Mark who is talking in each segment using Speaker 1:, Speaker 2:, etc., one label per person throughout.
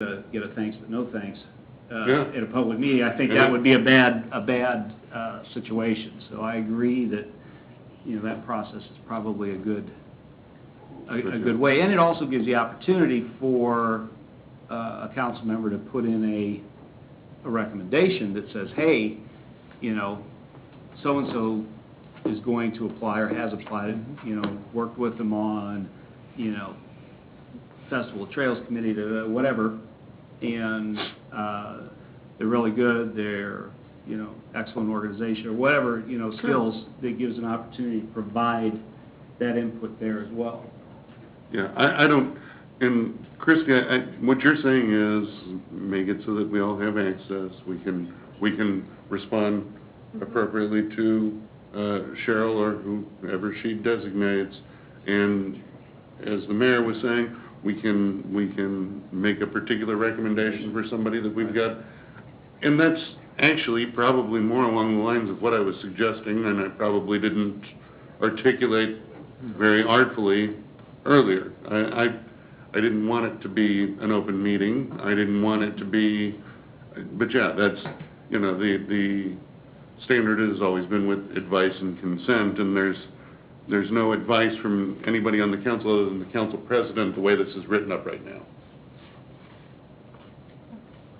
Speaker 1: get a thanks but no thanks
Speaker 2: Yeah.
Speaker 1: at a public meeting. I think that would be a bad situation. So I agree that, you know, that process is probably a good way. And it also gives the opportunity for a council member to put in a recommendation that says, hey, you know, so-and-so is going to apply or has applied, you know, worked with them on, you know, Festival of Trails Committee to whatever, and they're really good, they're, you know, excellent organization, or whatever, you know, skills, that gives an opportunity to provide that input there as well.
Speaker 2: Yeah, I don't, and Christie, what you're saying is make it so that we all have access. We can respond appropriately to Cheryl or whoever she designates, and as the mayor was saying, we can make a particular recommendation for somebody that we've got, and that's actually probably more along the lines of what I was suggesting, and I probably didn't articulate very artfully earlier. I didn't want it to be an open meeting. I didn't want it to be, but yeah, that's, you know, the standard has always been with advice and consent, and there's no advice from anybody on the council other than the council president the way this is written up right now.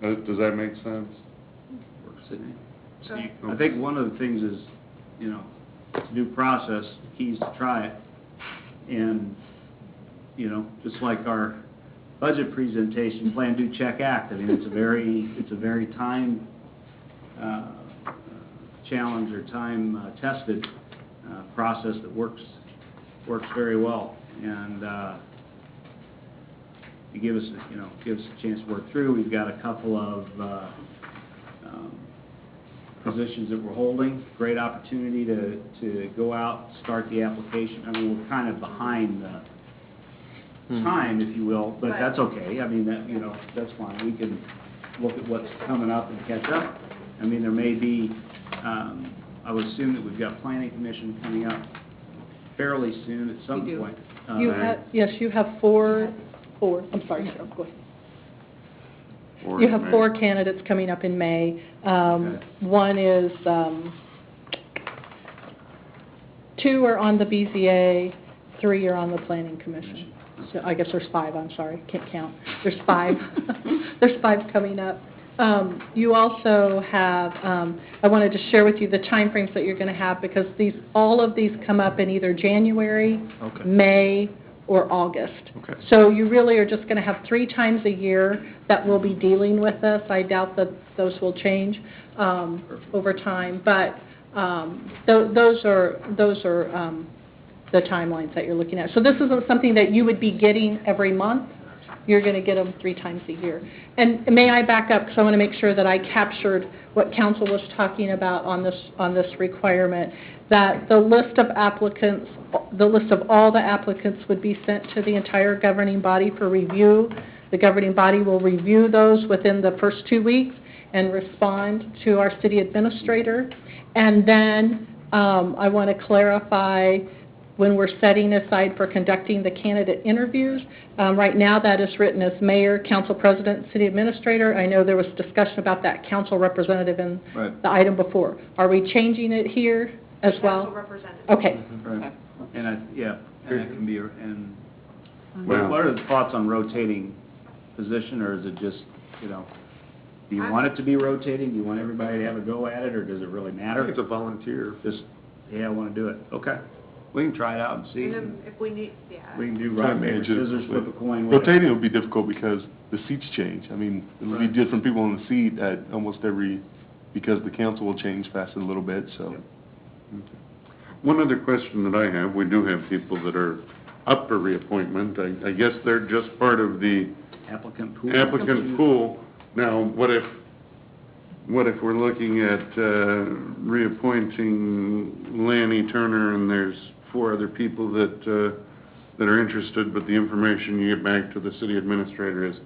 Speaker 2: Does that make sense?
Speaker 1: I think one of the things is, you know, it's a new process, the key is to try it, and, you know, just like our budget presentation, plan, do, check, act. I mean, it's a very time challenge or time tested process that works very well, and to give us a chance to work through. We've got a couple of positions that we're holding. Great opportunity to go out, start the application. I mean, we're kind of behind the time, if you will, but that's okay. I mean, that, you know, that's fine. We can look at what's coming up and catch up. I mean, there may be, I would assume that we've got planning commission coming up fairly soon at some point.
Speaker 3: Yes, you have four. I'm sorry, Cheryl, go ahead. You have 4 candidates coming up in May.
Speaker 1: Okay.
Speaker 3: One is, 2 are on the BZA, 3 are on the Planning Commission. So I guess there's 5, I'm sorry, can't count. There's 5. There's 5 coming up. You also have, I wanted to share with you the timeframes that you're going to have, because all of these come up in either January, May, or August.
Speaker 4: Okay.
Speaker 3: So you really are just going to have 3 times a year that we'll be dealing with this. I doubt that those will change over time, but those are the timelines that you're looking at. So this isn't something that you would be getting every month. You're going to get them 3 times a year. And may I back up, because I want to make sure that I captured what council was talking about on this requirement, that the list of applicants, the list of all the applicants would be sent to the entire governing body for review. The governing body will review those within the first 2 weeks and respond to our city administrator. And then I want to clarify, when we're setting aside for conducting the candidate interviews, right now that is written as mayor, council president, city administrator. I know there was discussion about that council representative in the item before. Are we changing it here as well?
Speaker 5: Council representative.
Speaker 3: Okay.
Speaker 1: Right. And that can be, and what are the thoughts on rotating position, or is it just, you know, do you want it to be rotating? Do you want everybody to have a go at it, or does it really matter?
Speaker 4: I think it's a volunteer.
Speaker 1: Just, yeah, I want to do it. Okay. We can try it out and see.
Speaker 5: And then if we need,
Speaker 1: We can do
Speaker 4: Try
Speaker 1: rock,
Speaker 4: and
Speaker 1: paper,
Speaker 4: manage it.
Speaker 1: scissors, flip a coin. whatever.
Speaker 4: Rotating will be difficult because the seats change. I mean, it'll be different people on the seat at almost every, because the council will change fast a little bit, so.
Speaker 2: Okay. One other question that I have, we do have people that are up for reappointment. I guess they're just part of the
Speaker 1: Applicant pool.
Speaker 2: Now, what if we're looking at reappointing Lanny Turner, and there's 4 other people that are interested, but the information you get back to the city administrator is,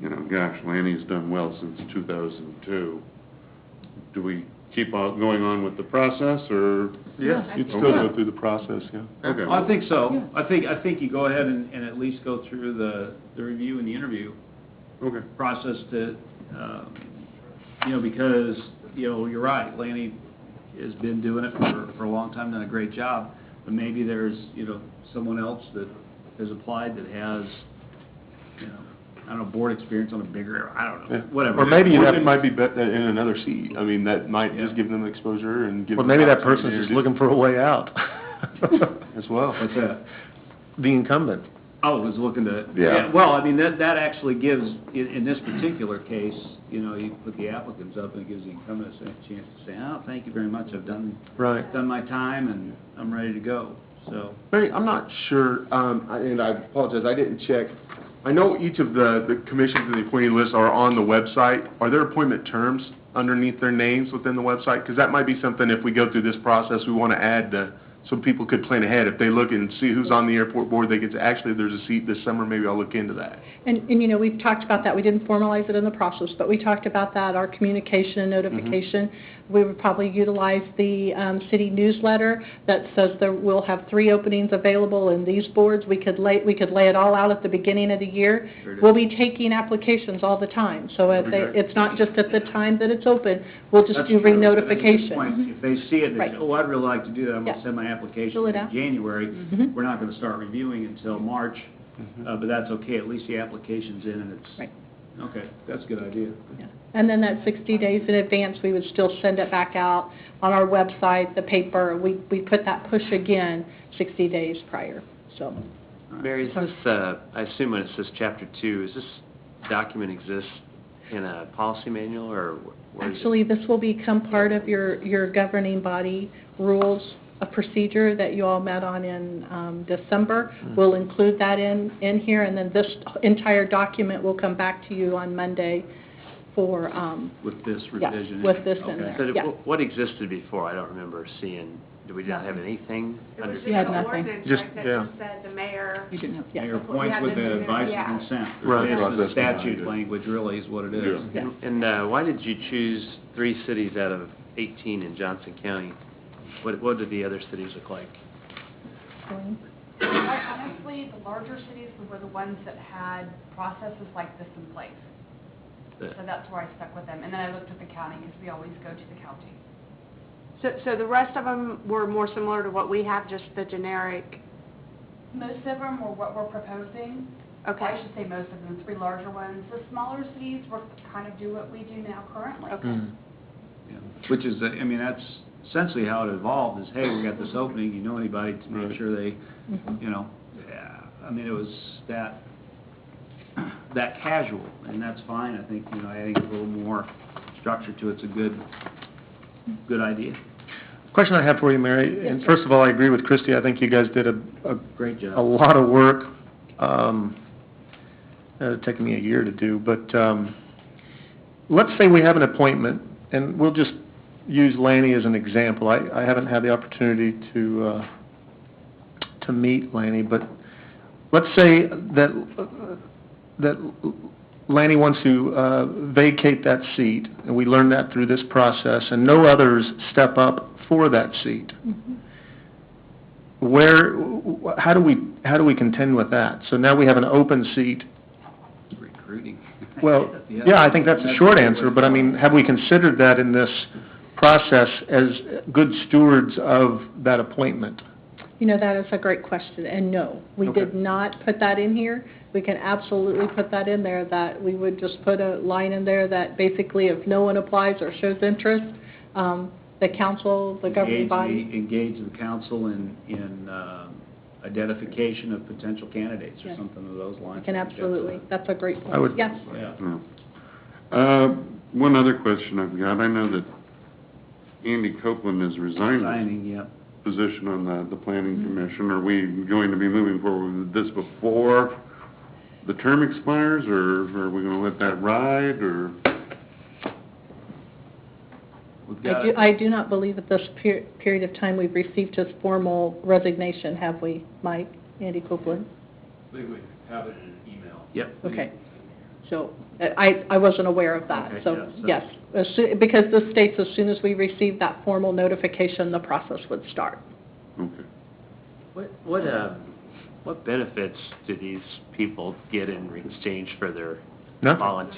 Speaker 2: you know, gosh, Lanny's done well since 2002. Do we keep on going on with the process, or?
Speaker 4: Yeah, you'd still go through the process, yeah.
Speaker 2: Okay.
Speaker 1: I think so. I think you go ahead and at least go through the review and the interview
Speaker 2: Okay.
Speaker 1: process to, because, you're right, Lanny has been doing it for a long time, done a great job, but maybe there's, someone else that has applied that has, I don't know, board experience on a bigger, I don't know,
Speaker 4: Yeah.
Speaker 1: whatever.
Speaker 4: Or maybe that might be in another seat. I mean, that might
Speaker 1: Yeah.
Speaker 4: just give them exposure and give
Speaker 5: Or
Speaker 4: them.
Speaker 5: maybe that
Speaker 4: opportunity
Speaker 5: person's
Speaker 4: to
Speaker 5: just
Speaker 4: do-
Speaker 5: looking for a way out.
Speaker 4: As well.
Speaker 1: What's that?
Speaker 5: The incumbent.
Speaker 1: Oh, was looking to,
Speaker 5: Yeah.
Speaker 1: well, I mean, that actually gives, in this particular case, you put the applicants up, and it gives the incumbent a chance to say, oh, thank you very much, I've done my time, and I'm ready to go, so.
Speaker 4: Mary, I'm not sure, and I apologize, I didn't check. I know each of the commissions in the appointee list are on the website. Are there appointment terms underneath their names within the website? Because that might be something, if we go through this process, we want to add so people could plan ahead. If they look and see who's on the airport board, they could say, actually, there's a seat this summer, maybe I'll look into that.
Speaker 3: And, we've talked about that, we didn't formalize it in the process, but we talked about that, our communication and notification. We would probably utilize the city newsletter that says we'll have 3 openings available in these boards. We could lay it all out at the beginning of the year.
Speaker 1: Sure do.
Speaker 3: We'll be taking applications all the time, so it's not just at the time that it's open, we'll just
Speaker 1: That's
Speaker 3: do
Speaker 1: true. That's a good
Speaker 3: re-notification.
Speaker 1: point. If they see it, they
Speaker 3: Right.
Speaker 1: say, oh, I'd really like to do that, I'm
Speaker 3: Yeah.
Speaker 1: gonna send my application
Speaker 3: Fill it
Speaker 1: in
Speaker 3: out.
Speaker 1: January.
Speaker 3: Mhm.
Speaker 1: We're not gonna start reviewing until March,
Speaker 4: Mm-hmm.
Speaker 1: but that's okay, at least the application's in and it's.
Speaker 3: Right.
Speaker 1: Okay, that's a good idea.
Speaker 3: Yeah. And then that 60 days in advance, we would still send it back out on our website, the paper. We put that push again 60 days prior, so.
Speaker 6: Mary, is this, I assume when it says Chapter 2, is this document exist in a policy manual, or where is it?
Speaker 3: Actually, this will become part of your governing body rules of procedure that you all met on in December. We'll include that in here, and then this entire document will come back to you on Monday for,
Speaker 1: With this
Speaker 3: yeah,
Speaker 1: revision.
Speaker 3: with this in
Speaker 1: Okay.
Speaker 3: there.
Speaker 6: So
Speaker 3: Yeah.
Speaker 6: what existed before? I don't remember seeing, did we not have anything?
Speaker 7: It
Speaker 6: under-
Speaker 7: was
Speaker 3: You
Speaker 7: just
Speaker 3: had
Speaker 7: an
Speaker 3: nothing.
Speaker 7: ordinance,
Speaker 5: Just-
Speaker 7: right, that
Speaker 5: yeah.
Speaker 7: just said the mayor.
Speaker 3: You didn't have, yeah.
Speaker 1: Mayor
Speaker 7: We
Speaker 1: appoints
Speaker 7: had
Speaker 1: with
Speaker 7: to
Speaker 1: the
Speaker 7: do-
Speaker 1: advice
Speaker 7: yeah.
Speaker 1: and consent.
Speaker 4: Right.
Speaker 1: This is the
Speaker 4: Process behind
Speaker 1: statute
Speaker 4: it.
Speaker 1: language really is what it is.
Speaker 3: Yeah.
Speaker 6: And why did you choose 3 cities out of 18 in Johnson County? What did the other cities look like?
Speaker 7: Honestly, the larger cities were the ones that had processes like this in place.
Speaker 6: The-
Speaker 7: So that's where I stuck with them. And then I looked at the county, because we always go to the county. So the rest of them were more similar to what we have, just the generic? Most of them were what we're proposing. Okay. I should say most of them, 3 larger ones. The smaller cities were kind of do what we do now currently.
Speaker 3: Mm.
Speaker 1: Yeah. Which is, I mean, that's essentially how it evolved, is, hey, we got this opening, you know anybody to make
Speaker 4: Right.
Speaker 1: sure they,
Speaker 3: Mhm.
Speaker 1: yeah, I mean, it was that casual, and that's fine, I think, adding a little more structure to it's a good idea.
Speaker 5: Question I have for you, Mary,
Speaker 3: Yes,
Speaker 5: and
Speaker 3: sir.
Speaker 5: first of all, I agree with Christie. I think you guys did a
Speaker 1: Great job.
Speaker 5: lot of work. It's taken me a year to do, but let's say we have an appointment, and we'll just use Lanny as an example. I haven't had the opportunity to meet Lanny, but let's say that Lanny wants to vacate that seat, and we learn that through this process, and no others step up for that seat. How do we contend with that? So now we have an open seat.
Speaker 1: Recruiting.
Speaker 5: Well, yeah, I think that's a short answer, but I mean, have we considered that in this process as good stewards of that appointment?
Speaker 3: That is a great question, and no, we
Speaker 5: Okay.
Speaker 3: did not put that in here. We can absolutely put that in there, that we would just put a line in there that basically if no one applies or shows interest, the council, the governing body.
Speaker 1: Engage the council in identification of potential candidates or
Speaker 3: Yes.
Speaker 1: something of those lines.
Speaker 3: We can absolutely, that's a great point.
Speaker 5: I would-
Speaker 3: Yes.
Speaker 1: Yeah.
Speaker 2: Yeah. One other question I've got, I know that Andy Copeland is resigning
Speaker 1: Signing, yeah.
Speaker 2: position on the planning commission. Are we going to be moving forward with this before the term expires, or are we gonna let that ride, or?
Speaker 1: We've got,
Speaker 3: I do not believe at this period of time we've received his formal resignation, have we, Mike, Andy Copeland?
Speaker 8: I think we have it in email.
Speaker 1: yep.
Speaker 3: Okay. So, I wasn't aware of that,
Speaker 1: Okay,
Speaker 3: so,
Speaker 1: yes,
Speaker 3: yes. Because this states as soon as we receive that formal notification, the process would start.
Speaker 2: Okay.
Speaker 6: What benefits do these people get in exchange for their
Speaker 5: No?
Speaker 6: volunteer.